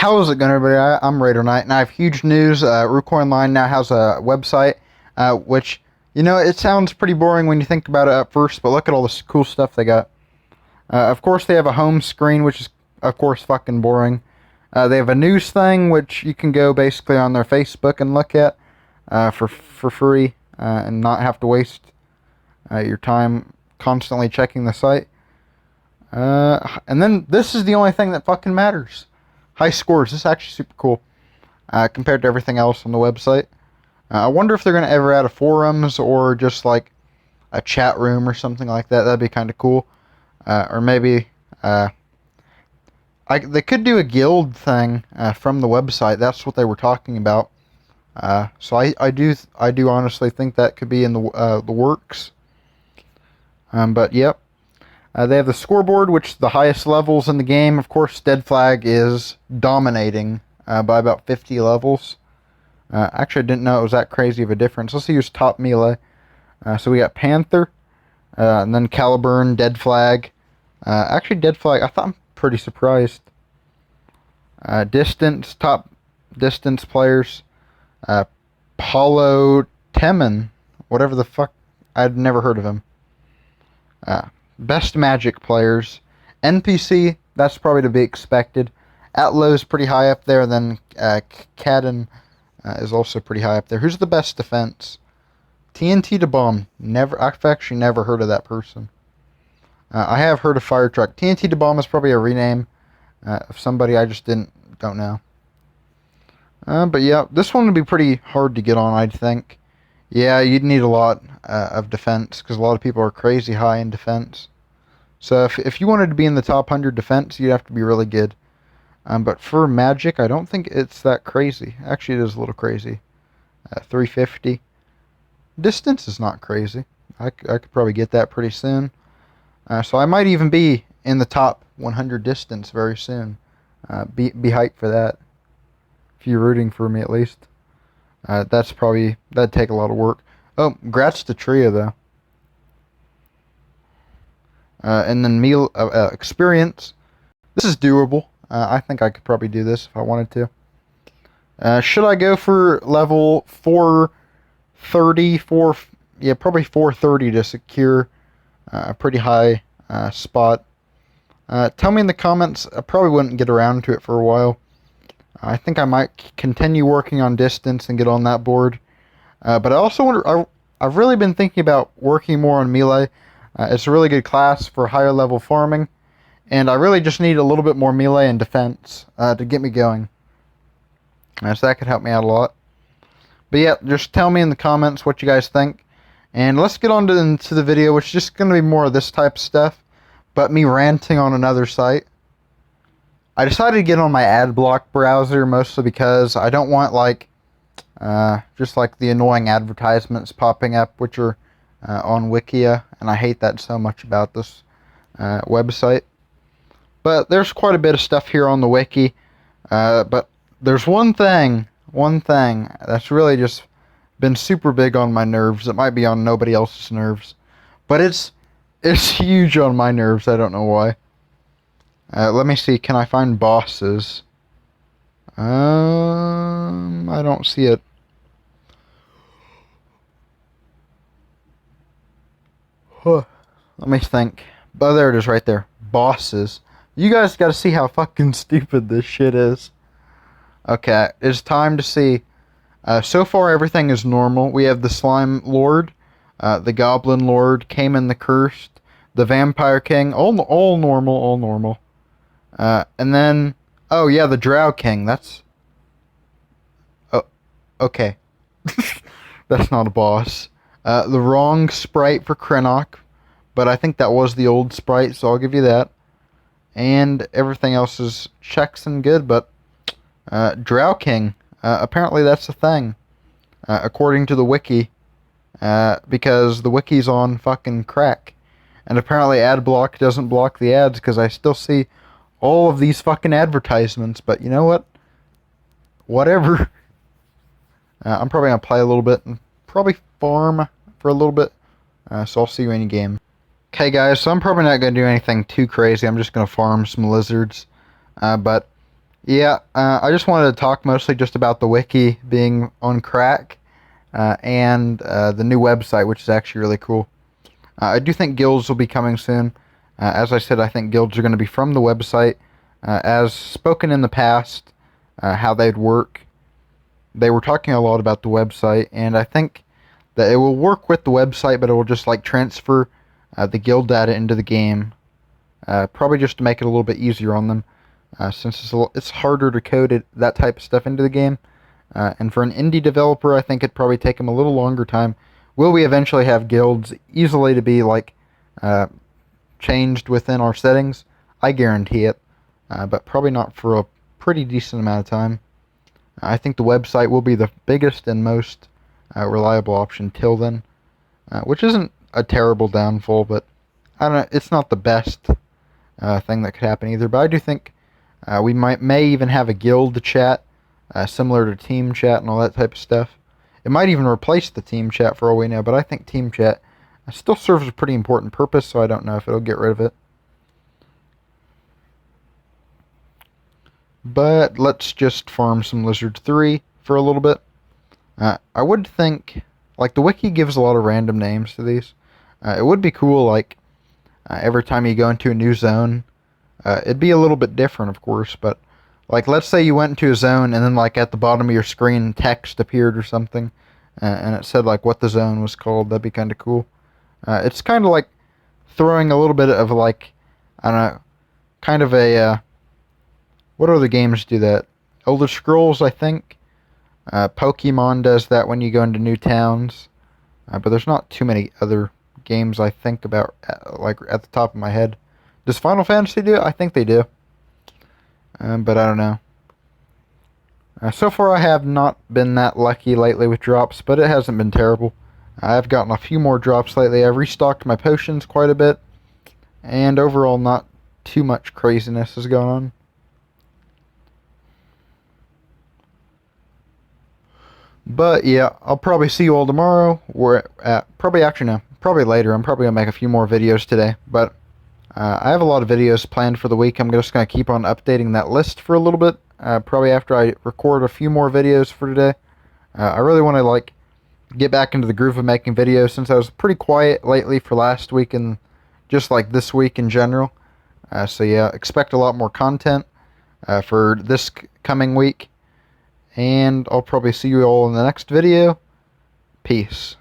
How's it going, everybody? I'm Raider Knight, and I have huge news. Rucoy Online now has a website, which, it sounds pretty boring when you think about it at first, but look at all this cool stuff they got. Of course, they have a home screen, which is, of course, fucking boring. They have a news thing, which you can go basically on their Facebook and look at for free and not have to waste your time constantly checking the site. And then this is the only thing that fucking matters. High scores. This is actually super cool compared to everything else on the website. I wonder if they're going to ever add a forums or just like a chat room or something like that. That'd be kind of cool. Or maybe they could do a guild thing from the website. That's what they were talking about. So I do honestly think that could be in the works. But yep. They have the scoreboard, which is the highest levels in the game. Of course, Dead Flag is dominating by about 50 levels. Actually, I didn't know it was that crazy of a difference. Let's use top melee. So we got Panther, and then Caliburn, Dead Flag. Actually, Dead Flag, I thought I'm pretty surprised. Distance, top distance players. Paulo Temin, whatever the fuck. I'd never heard of him. Best magic players. NPC, that's probably to be expected. Atlow's pretty high up there, then Cadden is also pretty high up there. Who's the best defense? TNT to Bomb. I've actually never heard of that person. I have heard of Fire Truck. TNT to Bomb is probably a rename of somebody I just don't know. But yeah, this one would be pretty hard to get on, I'd think. Yeah, you'd need a lot of defense, because a lot of people are crazy high in defense. So if you wanted to be in the top 100 defense, you'd have to be really good. But for magic, I don't think it's that crazy. Actually, it is a little crazy. 350. Distance is not crazy. I could probably get that pretty soon. So I might even be in the top 100 distance very soon. Be hyped for that. If you're rooting for me, at least. That'd take a lot of work. Oh, grats to Tria, though. And then meal experience. This is doable. I think I could probably do this if I wanted to. Should I go for level 430? Probably 430 to secure a pretty high spot. Tell me in the comments. I probably wouldn't get around to it for a while. I think I might continue working on distance and get on that board. But I also wonder, I've really been thinking about working more on melee. It's a really good class for higher level farming. And I really just need a little bit more melee and defense to get me going. So that could help me out a lot. But yeah, just tell me in the comments what you guys think. And let's get on into the video, which is just going to be more of this type of stuff. But me ranting on another site. I decided to get on my ad block browser mostly because I don't want just like the annoying advertisements popping up, which are on Wikia, and I hate that so much about this website. But there's quite a bit of stuff here on the wiki, but there's one thing that's really just been super big on my nerves. It might be on nobody else's nerves, but it's huge on my nerves. I don't know why. Let me see, can I find bosses? I don't see it. Huh. Let me think. Oh, there it is right there. Bosses. You guys gotta see how fucking stupid this shit is. Okay, it's time to see. So far everything is normal. We have the Slime Lord, the Goblin Lord, Cayman the Cursed, the Vampire King, all normal, all normal. And then, oh yeah, the Drow King, that's... Oh, okay. That's not a boss. The wrong sprite for Krenok, but I think that was the old sprite, so I'll give you that. And everything else is checks and good, but Drow King, apparently that's a thing, according to the wiki, because the wiki's on fucking crack. And apparently AdBlock doesn't block the ads, because I still see all of these fucking advertisements, but you know what? Whatever. I'm probably going to play a little bit and probably farm for a little bit, so I'll see you in game. Okay guys, so I'm probably not going to do anything too crazy. I'm just going to farm some lizards, but Yeah, I just wanted to talk mostly just about the wiki being on crack and the new website, which is actually really cool. I do think guilds will be coming soon. As I said, I think guilds are going to be from the website. As spoken in the past, how they'd work. They were talking a lot about the website, and I think that it will work with the website, but it will just like transfer the guild data into the game. Probably just to make it a little bit easier on them, since it's harder to code that type of stuff into the game. And for an indie developer, I think it'd probably take them a little longer time. Will we eventually have guilds easily to be like uh, changed within our settings? I guarantee it, but probably not for a pretty decent amount of time. I think the website will be the biggest and most reliable option till then, which isn't a terrible downfall, but I don't know, it's not the best thing that could happen either. But I do think we may even have a guild chat similar to team chat and all that type of stuff. It might even replace the team chat for all we know, but I think team chat still serves a pretty important purpose, so I don't know if it'll get rid of it. But let's just farm some Lizard 3 for a little bit. I would think, like, the wiki gives a lot of random names to these. It would be cool, like, every time you go into a new zone, it'd be a little bit different, of course, but, like, let's say you went into a zone and then, like, at the bottom of your screen, text appeared or something, and it said, like, what the zone was called. That'd be kind of cool. It's kind of like throwing a little bit of, like, I don't know, kind of a, what other games do that? Elder Scrolls, I think. Pokemon does that when you go into new towns. But there's not too many other games I think about, like, at the top of my head. Does Final Fantasy do it? I think they do. But I don't know. So far I have not been that lucky lately with drops, but it hasn't been terrible. I've gotten a few more drops lately. I've restocked my potions quite a bit. And overall not too much craziness has gone on. But yeah, I'll probably see you all tomorrow. Probably later. I'm probably gonna make a few more videos today. But I have a lot of videos planned for the week. I'm just gonna keep on updating that list for a little bit. Probably after I record a few more videos for today. I really want to like get back into the groove of making videos since I was pretty quiet lately for last week and just like this week in general. So yeah, expect a lot more content for this coming week. And I'll probably see you all in the next video. Peace.